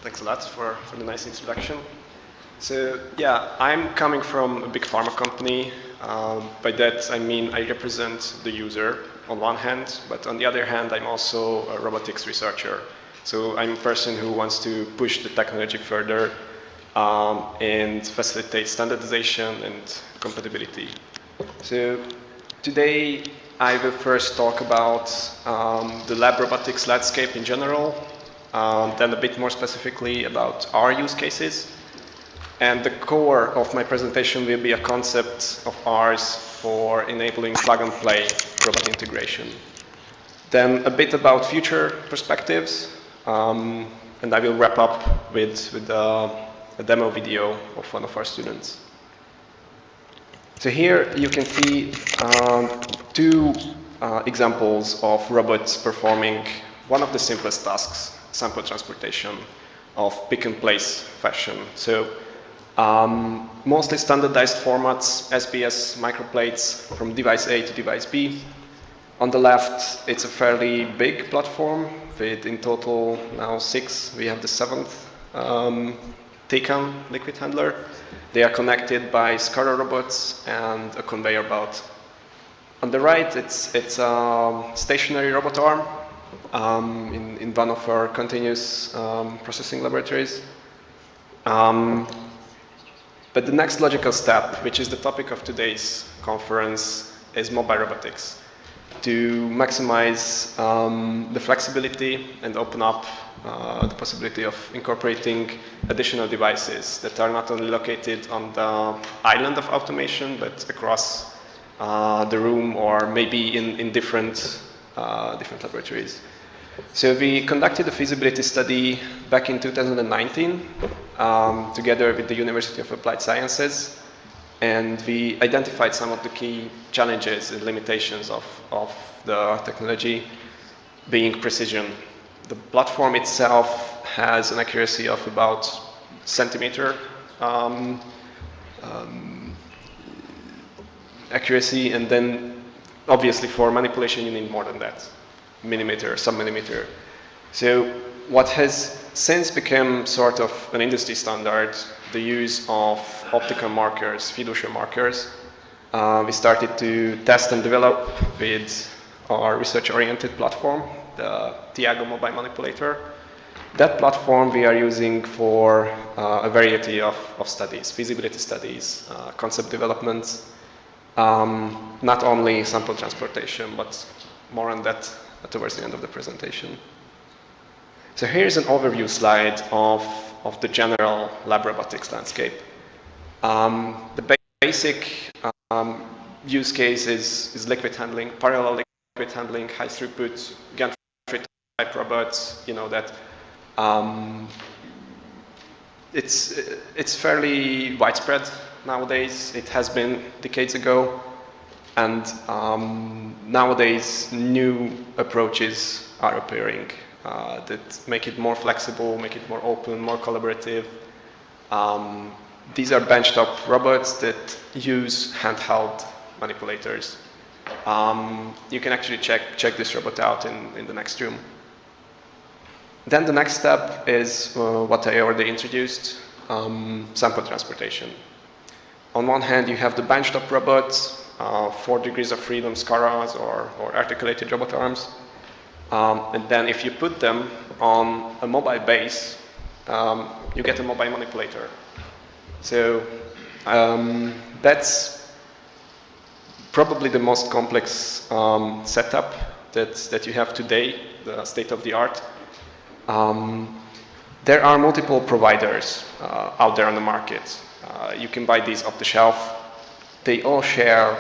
Thanks a lot for the nice introduction. So yeah, I'm coming from a big pharma company. By that I mean I represent the user on one hand, but on the other hand I'm also a robotics researcher. So I'm a person who wants to push the technology further and facilitate standardization and compatibility. So today I will first talk about the lab robotics landscape in general, then a bit more specifically about our use cases. And the core of my presentation will be a concept of ours for enabling plug-and-play robot integration. Then a bit about future perspectives, and I will wrap up with a demo video of one of our students. So here you can see two examples of robots performing one of the simplest tasks, sample transportation of pick-and-place fashion. So mostly standardized formats, SBS microplates from device A to device B. On the left, it's a fairly big platform with in total now 6. We have the 7th TCAM liquid handler. They are connected by SCARA robots and a conveyor belt. On the right, it's a stationary robot arm in one of our continuous processing laboratories. But the next logical step, which is the topic of today's conference, is mobile robotics. To maximize the flexibility and open up the possibility of incorporating additional devices that are not only located on the island of automation, but across the room or maybe in different laboratories. So we conducted a feasibility study back in 2019 together with the University of Applied Sciences, and we identified some of the key challenges and limitations of the technology, being precision. The platform itself has an accuracy of about centimeter accuracy, and then obviously for manipulation you need more than that, millimeter, sub-millimeter. So what has since become sort of an industry standard, the use of optical markers, fiducial markers. We started to test and develop with our research-oriented platform, the Tiago mobile manipulator. That platform we are using for a variety of studies, feasibility studies, concept developments, not only sample transportation, but more on that towards the end of the presentation. So here's an overview slide of the general lab robotics landscape. The basic use case is liquid handling, parallel liquid handling, high throughput, gantry type robots. You know that it's fairly widespread nowadays. It has been decades ago, and nowadays new approaches are appearing that make it more flexible, make it more open, more collaborative. These are benchtop robots that use handheld manipulators. You can actually check this robot out in the next room. Then the next step is what I already introduced, sample transportation. On one hand, you have the benchtop robots, 4 degrees of freedom SCARAs or articulated robot arms. And then if you put them on a mobile base, you get a mobile manipulator. So that's probably the most complex setup that you have today, the state of the art. There are multiple providers out there on the market. You can buy these off the shelf. They all share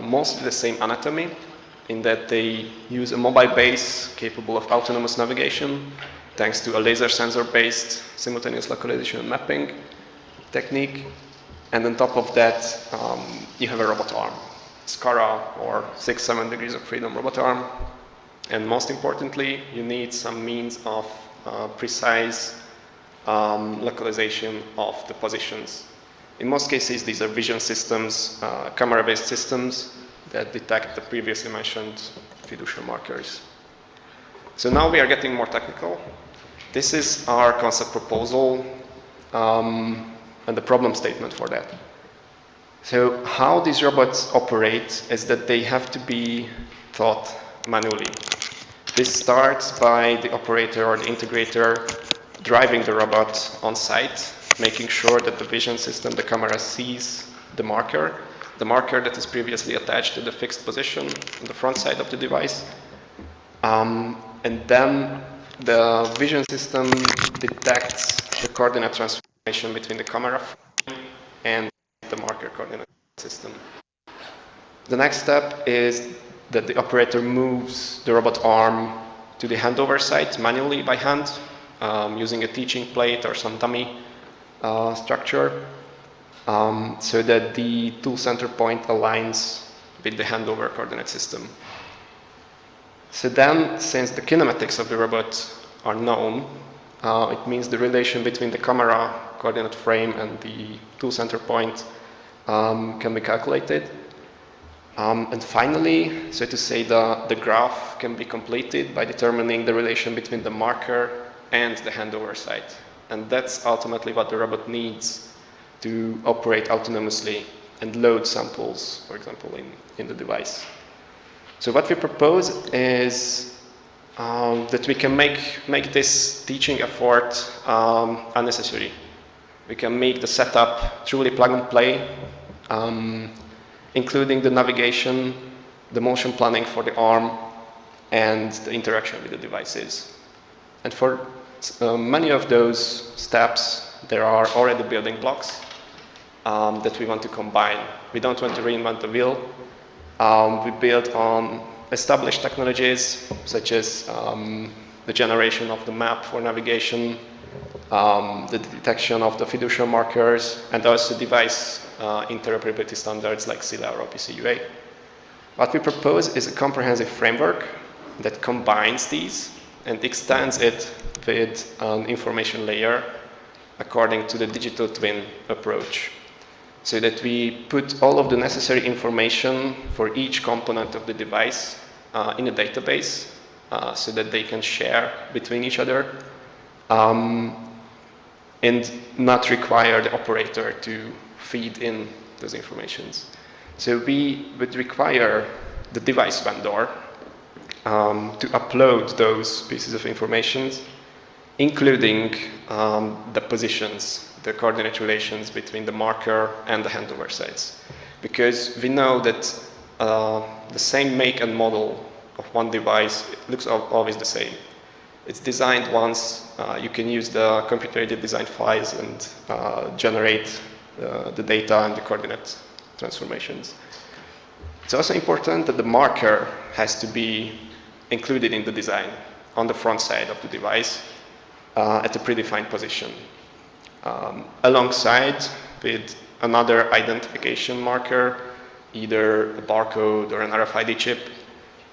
mostly the same anatomy, in that they use a mobile base capable of autonomous navigation thanks to a laser sensor-based simultaneous localization and mapping technique. And on top of that, you have a robot arm, SCARA or 6-7 degrees of freedom robot arm. And most importantly, you need some means of precise localization of the positions. In most cases, these are vision systems, camera-based systems that detect the previously mentioned fiducial markers. So now we are getting more technical. This is our concept proposal and the problem statement for that. So how these robots operate is that they have to be taught manually. This starts by the operator or the integrator driving the robot on site, making sure that the vision system, the camera, sees the marker that is previously attached to the fixed position on the front side of the device. And then the vision system detects the coordinate transformation between the camera frame and the marker coordinate system. The next step is that the operator moves the robot arm to the handover site manually by hand, using a teaching plate or some dummy structure, so that the tool center point aligns with the handover coordinate system. So then, since the kinematics of the robot are known, it means the relation between the camera coordinate frame and the tool center point can be calculated. And finally, so to say, the graph can be completed by determining the relation between the marker and the handover site. And that's ultimately what the robot needs to operate autonomously and load samples, for example, in the device. So what we propose is that we can make this teaching effort unnecessary. We can make the setup truly plug and play, including the navigation, the motion planning for the arm, and the interaction with the devices. And for many of those steps, there are already building blocks that we want to combine. We don't want to reinvent the wheel. We build on established technologies, such as the generation of the map for navigation, the detection of the fiducial markers, and also device interoperability standards like SILA or OPC-UA. What we propose is a comprehensive framework that combines these and extends it with an information layer according to the digital twin approach, so that we put all of the necessary information for each component of the device in a database so that they can share between each other and not require the operator to feed in those informations. So we would require the device vendor to upload those pieces of information, including the positions, the coordinate relations between the marker and the handover sites. Because we know that the same make and model of one device looks always the same. It's designed once, you can use the computer-aided design files and generate the data and the coordinate transformations. It's also important that the marker has to be included in the design on the front side of the device at a predefined position, alongside with another identification marker, either a barcode or an RFID chip,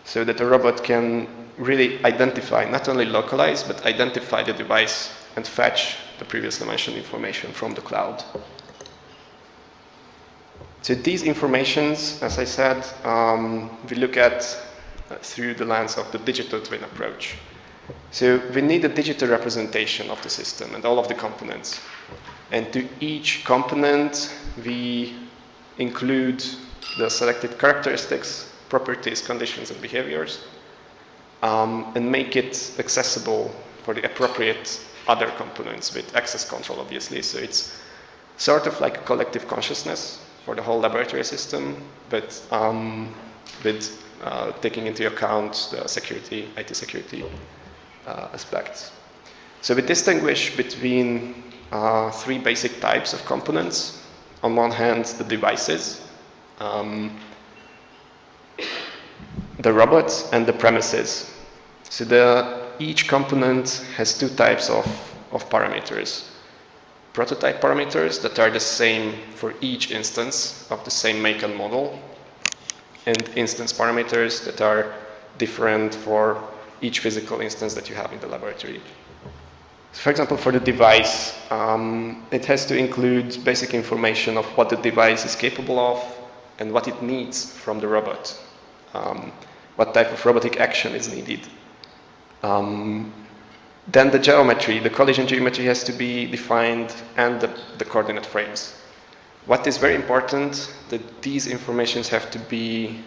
so that the robot can really identify, not only localize, but identify the device and fetch the previously mentioned information from the cloud. So these informations, as I said, we look at through the lens of the digital twin approach. So we need a digital representation of the system and all of the components. And to each component, we include the selected characteristics, properties, conditions, and behaviors, and make it accessible for the appropriate other components with access control, obviously. So it's sort of like a collective consciousness for the whole laboratory system, but with taking into account the security, IT security aspects. So we distinguish between three basic types of components. On one hand, the devices, the robots, and the premises. So each component has two types of parameters. Prototype parameters that are the same for each instance of the same make and model, and instance parameters that are different for each physical instance that you have in the laboratory. So for example, for the device, it has to include basic information of what the device is capable of and what it needs from the robot, what type of robotic action is needed. Then the geometry, the collision geometry has to be defined, and the coordinate frames. What is very important, that these informations have to be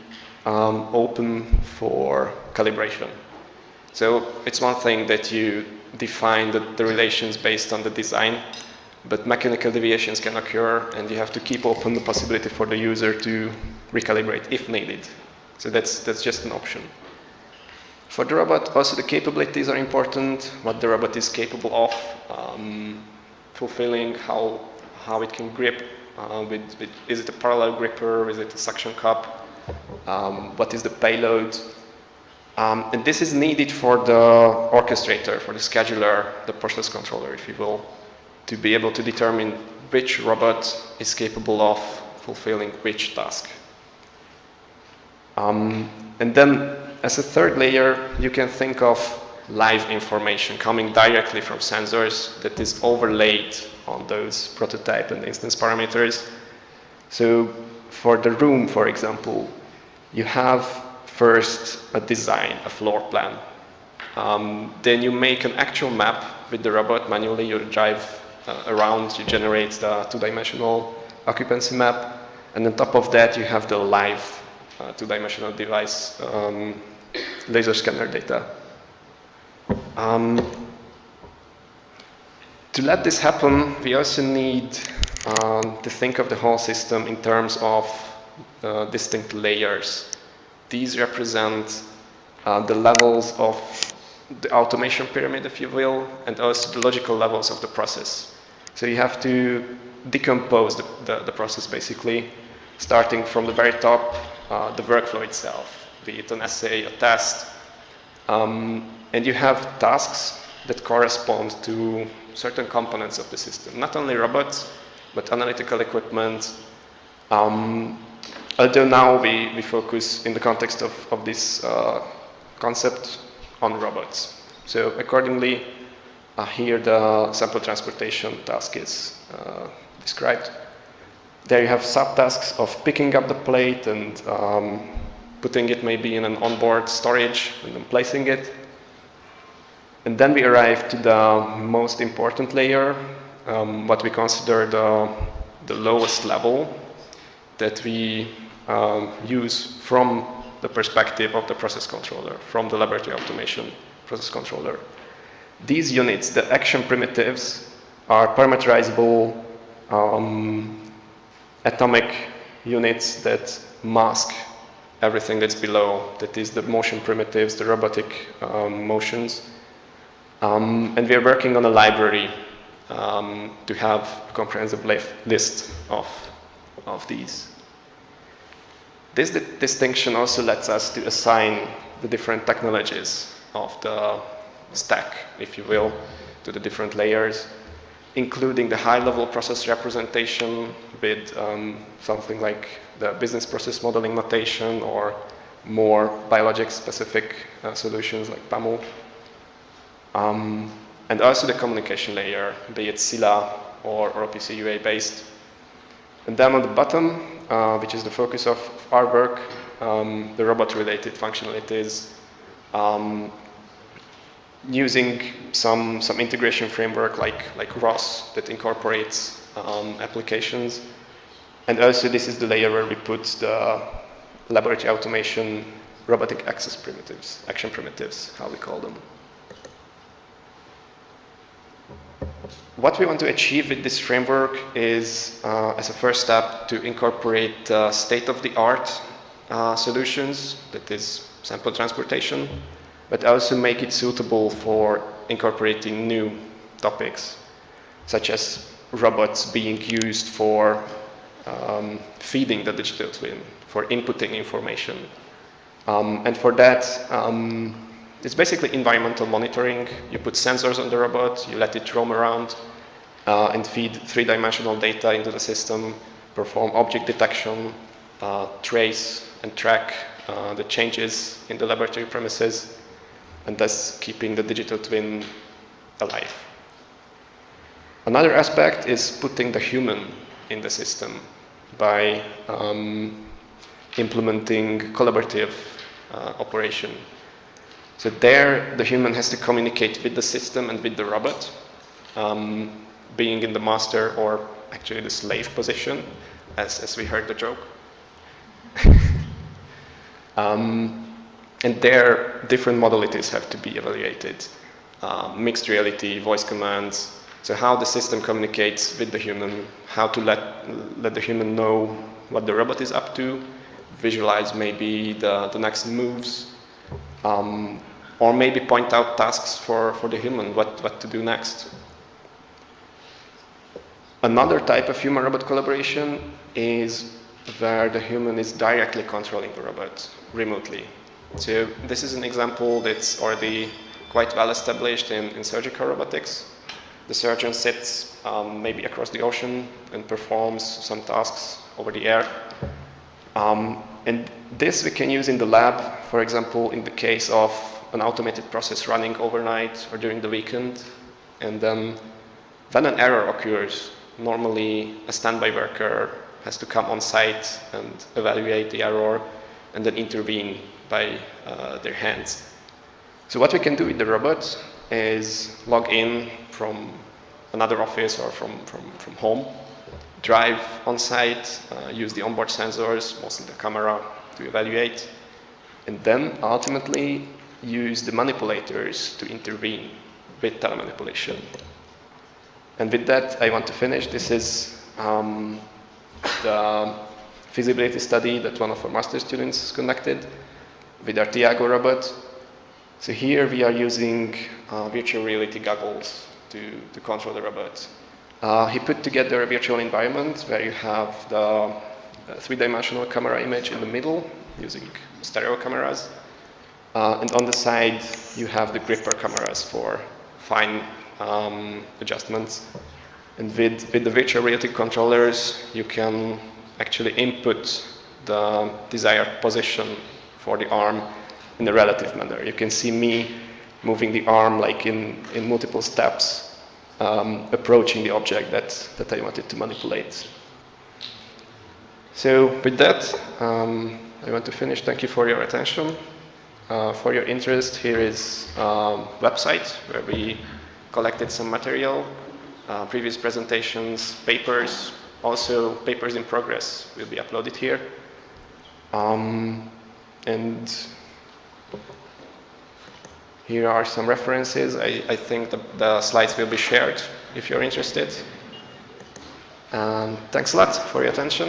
open for calibration. So it's one thing that you define the relations based on the design, but mechanical deviations can occur, and you have to keep open the possibility for the user to recalibrate if needed. So that's just an option. For the robot, also the capabilities are important, what the robot is capable of, fulfilling, how it can grip, is it a parallel gripper, is it a suction cup, what is the payload. And this is needed for the orchestrator, for the scheduler, the process controller, if you will, to be able to determine which robot is capable of fulfilling which task. And then, as a third layer, you can think of live information coming directly from sensors that is overlaid on those prototype and instance parameters. So, for the room, for example, you have first a design, a floor plan. Then you make an actual map with the robot manually. You drive around, you generate the two-dimensional occupancy map, and on top of that you have the live two-dimensional device laser scanner data. To let this happen, we also need to think of the whole system in terms of distinct layers. These represent the levels of the automation pyramid, if you will, and also the logical levels of the process. So you have to decompose the process, basically, starting from the very top, the workflow itself, be it an assay, a test. And you have tasks that correspond to certain components of the system, not only robots, but analytical equipment. Although now we focus in the context of this concept on robots. So accordingly, here the sample transportation task is described. There you have subtasks of picking up the plate and putting it maybe in an onboard storage and then placing it. And then we arrive to the most important layer, what we consider the lowest level that we use from the perspective of the process controller, from the laboratory automation process controller. These units, the action primitives, are parameterizable atomic units that mask everything that's below. That is the motion primitives, the robotic motions. And we are working on a library to have a comprehensive list of these. This distinction also lets us to assign the different technologies of the stack, if you will, to the different layers, including the high-level process representation with something like the business process modeling notation or more biologic-specific solutions like PAMU. And also the communication layer, be it SILA or OPC UA based. And then on the bottom, which is the focus of our work, the robot-related functionalities, using some integration framework like ROS that incorporates applications. And also this is the layer where we put the laboratory automation robotic access primitives, action primitives, how we call them. What we want to achieve with this framework is, as a first step, to incorporate state-of-the-art solutions, that is sample transportation, but also make it suitable for incorporating new topics, such as robots being used for feeding the digital twin, for inputting information. And for that, it's basically environmental monitoring. You put sensors on the robot, you let it roam around and feed three-dimensional data into the system, perform object detection, trace and track the changes in the laboratory premises, and thus keeping the digital twin alive. Another aspect is putting the human in the system by implementing collaborative operation. So there, the human has to communicate with the system and with the robot, being in the master or actually the slave position, as we heard the joke. And there, different modalities have to be evaluated. Mixed reality, voice commands, so how the system communicates with the human, how to let the human know what the robot is up to, visualize maybe the next moves, or maybe point out tasks for the human, what to do next. Another type of human-robot collaboration is where the human is directly controlling the robot remotely. So this is an example that's already quite well established in surgical robotics. The surgeon sits maybe across the ocean and performs some tasks over the air. And this we can use in the lab, for example, in the case of an automated process running overnight or during the weekend. And then when an error occurs, normally a standby worker has to come on site and evaluate the error and then intervene by their hands. So what we can do with the robot is log in from another office or from home, drive on site, use the onboard sensors, mostly the camera, to evaluate, and then ultimately use the manipulators to intervene with telemanipulation. And with that, I want to finish. This is the feasibility study that one of our master students conducted with our Tiago robot. So here we are using virtual reality goggles to control the robot. He put together a virtual environment where you have the three-dimensional camera image in the middle using stereo cameras. And on the side, you have the gripper cameras for fine adjustments. And with the virtual reality controllers, you can actually input the desired position for the arm in a relative manner. You can see me moving the arm like in multiple steps, approaching the object that I wanted to manipulate. So with that, I want to finish. Thank you for your attention. For your interest, here is a website where we collected some material, previous presentations, papers, also papers in progress will be uploaded here. And here are some references. I think the slides will be shared if you're interested. Thanks a lot for your attention.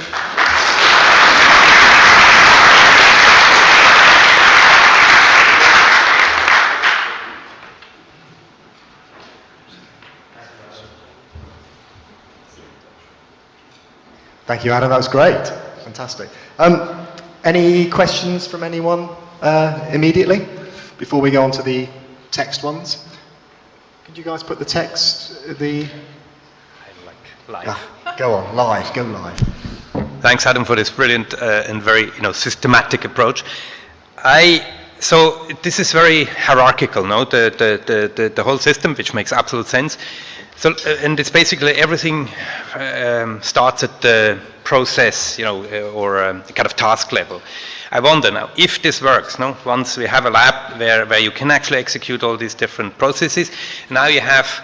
Thank you, Adam. That was great. Fantastic. Any questions from anyone immediately before we go on to the text ones? Could you guys put the text, Live. Go on, live, go live. Thanks, Adam, for this brilliant and very systematic approach. So this is very hierarchical, no? The whole system, which makes absolute sense. So and it's basically everything starts at the process, or kind of task level. I wonder now if this works. No, once we have a lab where you can actually execute all these different processes, now you have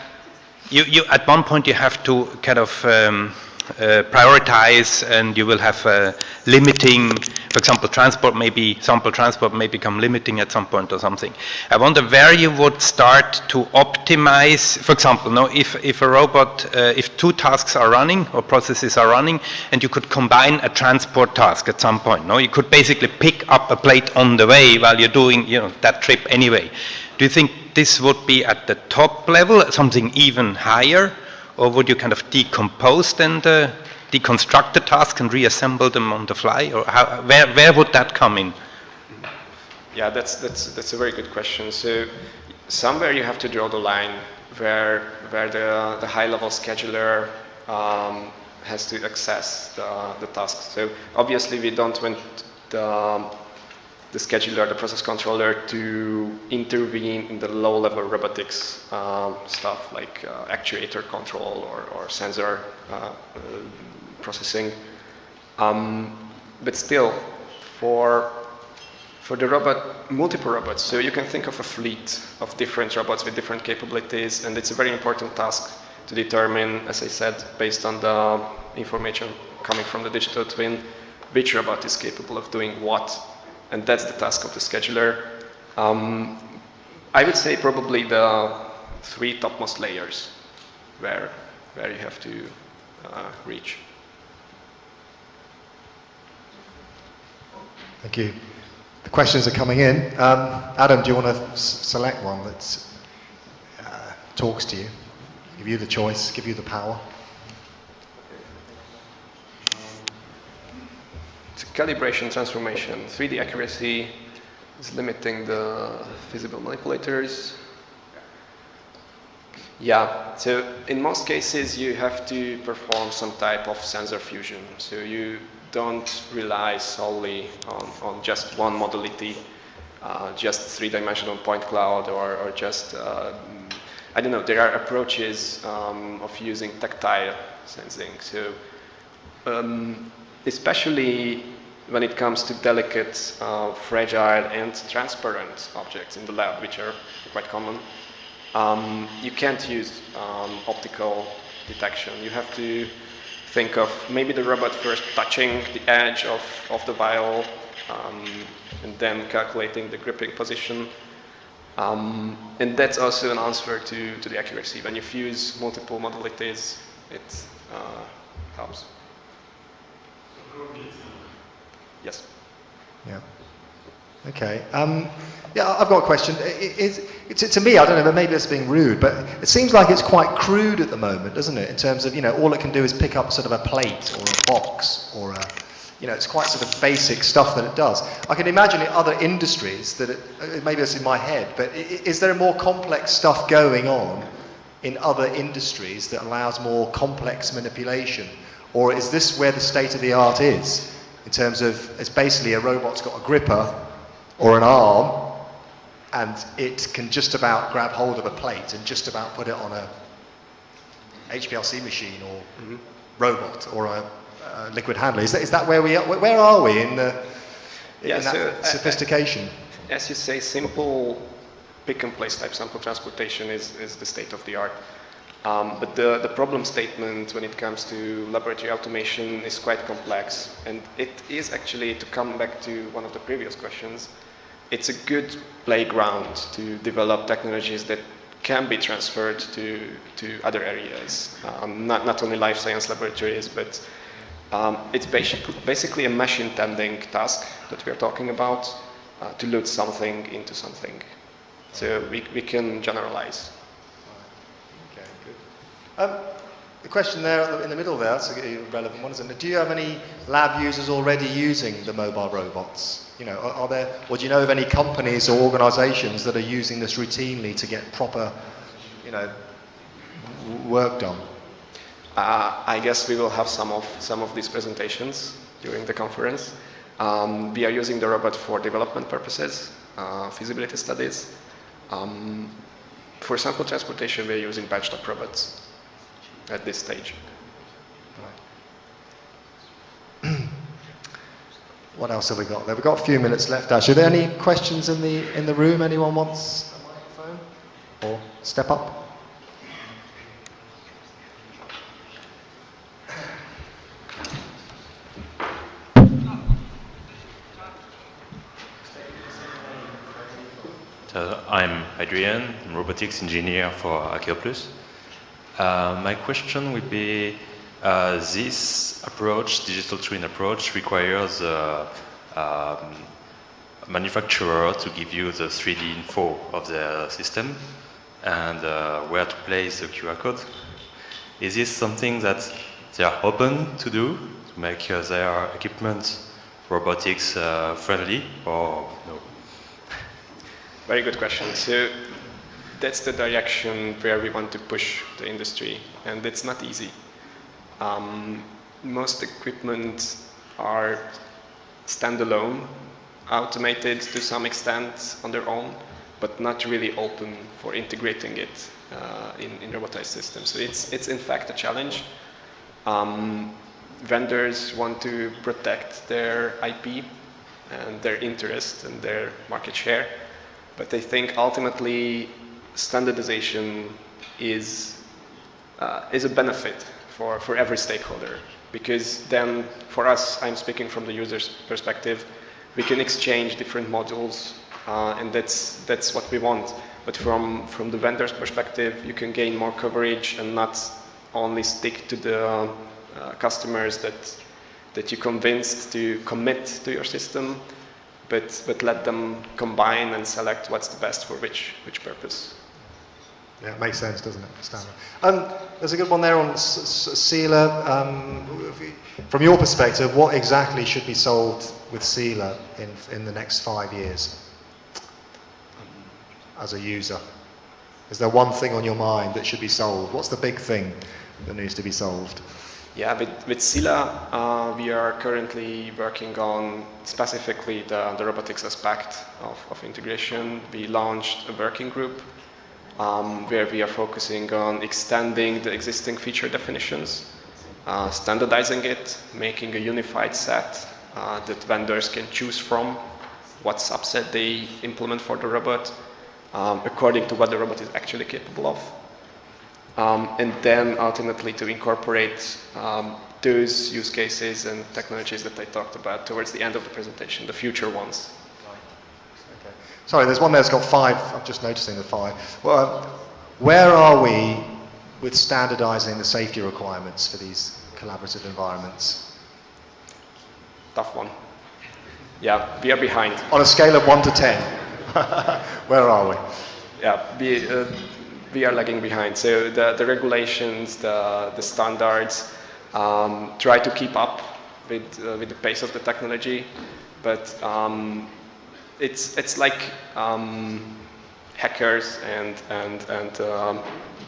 you at one point you have to kind of prioritize, and you will have limiting. For example, sample transport may become limiting at some point or something. I wonder where you would start to optimize. For example, if a robot, if two tasks are running or processes are running, and you could combine a transport task at some point. You could basically pick up a plate on the way while you're doing that trip anyway. Do you think this would be at the top level, something even higher? Or would you kind of decompose and deconstruct the task and reassemble them on the fly? Or where would that come in? Yeah, that's a very good question. So somewhere you have to draw the line where the high-level scheduler has to access the tasks. So obviously we don't want the scheduler, the process controller, to intervene in the low-level robotics stuff like actuator control or sensor processing. But still, for For the robot, multiple robots, so you can think of a fleet of different robots with different capabilities, and it's a very important task to determine, as I said, based on the information coming from the digital twin, which robot is capable of doing what, and that's the task of the scheduler. I would say probably the 3 topmost layers where you have to reach. Thank you. The questions are coming in. Adam, do you want to select one that talks to you? Give you the choice, give you the power. It's a calibration transformation. 3D accuracy is limiting the visible manipulators. Yeah, so in most cases you have to perform some type of sensor fusion. So you don't rely solely on just one modality, just 3-dimensional point cloud or just, I don't know, there are approaches of using tactile sensing. So especially when it comes to delicate, fragile and transparent objects in the lab, which are quite common, you can't use optical detection. You have to think of maybe the robot first touching the edge of the vial and then calculating the gripping position. And that's also an answer to the accuracy. When you fuse multiple modalities, it helps. Yes. Yeah. Okay. Yeah, I've got a question. To me, I don't know, but maybe it's being rude, but it seems like it's quite crude at the moment, doesn't it? In terms of, all it can do is pick up sort of a plate or a box or a, it's quite sort of basic stuff that it does. I can imagine in other industries that maybe it's in my head, but is there more complex stuff going on in other industries that allows more complex manipulation? Or is this where the state of the art is? In terms of, it's basically a robot's got a gripper or an arm, and it can just about grab hold of a plate and just about put it on a HPLC machine or robot or a liquid handler. Is that where we are? Where are we in that sophistication? As you say, simple pick-and-place type sample transportation is the state of the art. But the problem statement when it comes to laboratory automation is quite complex. And it is actually, to come back to one of the previous questions, it's a good playground to develop technologies that can be transferred to other areas. Not only life science laboratories, but it's basically a machine tending task that we're talking about to load something into something. So we can generalize. Okay, good. The question there in the middle there, that's a relevant one, isn't it? Do you have any lab users already using the mobile robots? Are there, or do you know of any companies or organisations that are using this routinely to get proper, work done? I guess we will have some of these presentations during the conference. We are using the robot for development purposes, feasibility studies. For sample transportation, we're using benchtop robots at this stage. What else have we got there? We've got a few minutes left, actually. Are there any questions in the room? Anyone wants a microphone? Or step up? I'm Adrian, I'm robotics engineer for Archeoplus. My question would be, this approach, digital twin approach, requires a manufacturer to give you the 3D info of the system and where to place the QR code. Is this something that they are open to do, to make their equipment robotics friendly, or no? Very good question. So that's the direction where we want to push the industry, and it's not easy. Most equipment are standalone, automated to some extent on their own, but not really open for integrating it in robotized systems. So it's in fact a challenge. Vendors want to protect their IP, and their interest and their market share. But I think ultimately standardization is a benefit for every stakeholder, because then for us, I'm speaking from the user's perspective, we can exchange different modules, and that's what we want. But from the vendor's perspective, you can gain more coverage and not only stick to the customers that you convinced to commit to your system, but let them combine and select what's the best for which purpose. Yeah, it makes sense, doesn't it? Standard. There's a good one there on Sealer. From your perspective, what exactly should be solved with Sealer in the next 5 years as a user? Is there one thing on your mind that should be solved? What's the big thing that needs to be solved? Yeah, with Sila, we are currently working on specifically the robotics aspect of integration. We launched a working group where we are focusing on extending the existing feature definitions, standardizing it, making a unified set that vendors can choose from, what subset they implement for the robot, according to what the robot is actually capable of. And then ultimately to incorporate those use cases and technologies that I talked about towards the end of the presentation, the future ones. Okay. Sorry, there's one there that's got 5. I'm just noticing the 5. Well, where are we with standardizing the safety requirements for these collaborative environments? Tough one. Yeah, we are behind. On a scale of 1 to 10, where are we? Yeah, we are lagging behind. So the regulations, the standards, try to keep up with the pace of the technology, but it's like hackers and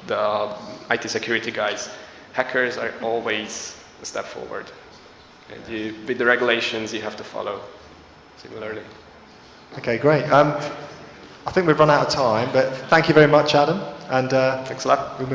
the IT security guys. Hackers are always a step forward, and with the regulations you have to follow similarly. Okay, great. I think we've run out of time, but thank you very much, Adam. And thanks a lot.